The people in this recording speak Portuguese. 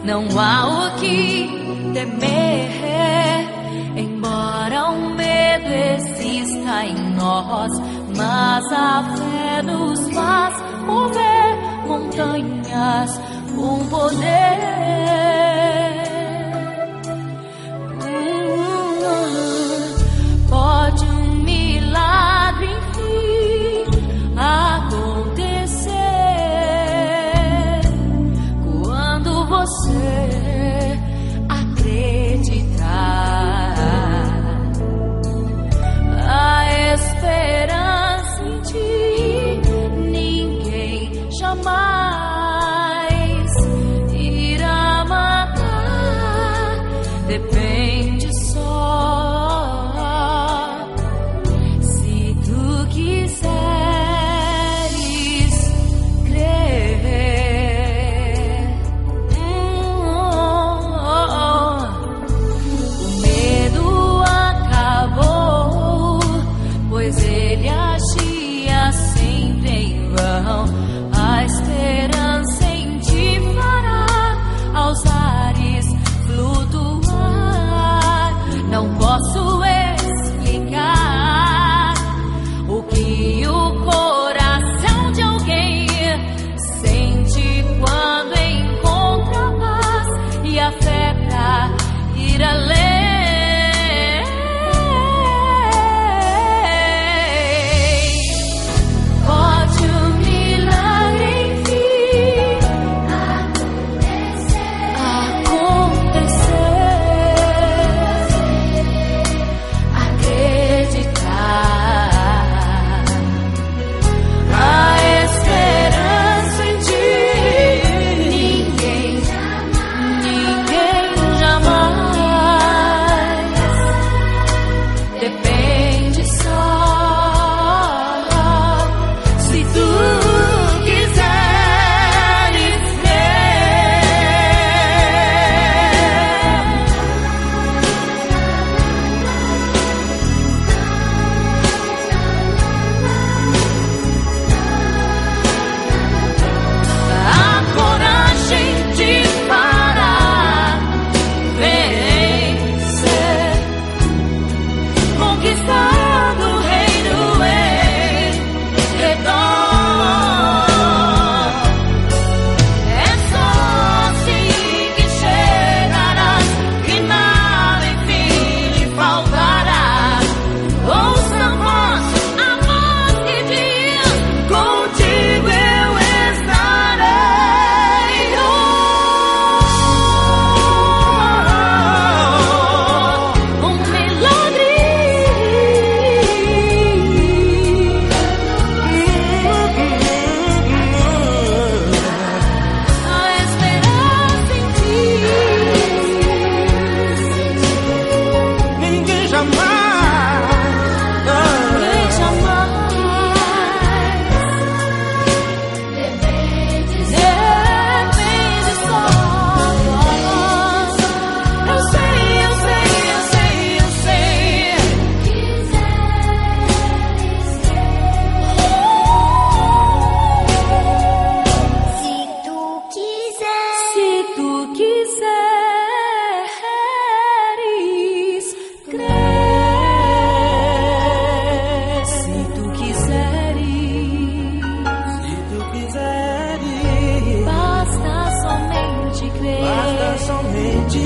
Não há o que temer, embora o medo exista em nós, mas a fé nos faz mover montanhas com poder. Pode um milagre enfim acontecer quando você acreditar. A esperança em ti ninguém jamais irá matar. Depende só se tu quiseres crer. O medo acabou, pois ele agia sempre em vão. A esperança em ti fará aos ares flutuar. Não posso explicar o que o coração de alguém sente quando encontra a paz e a fé pra ir além. Pode um milagre enfim acontecer. Acreditar. A esperança em ti ninguém jamais. Depende só se tu quiseres a coragem de parar, vencer, conquistando o reino em redor. É só assim que chegarás e nada enfim lhe faltará. Ouça a voz que diz: contigo eu estarei. Um milagre. A esperança em ti Ninguém jamais. ninguém jamais. Depende só. Eu sei. Se tu quiseres crer. Se tu quiseres, basta somente crer. Basta somente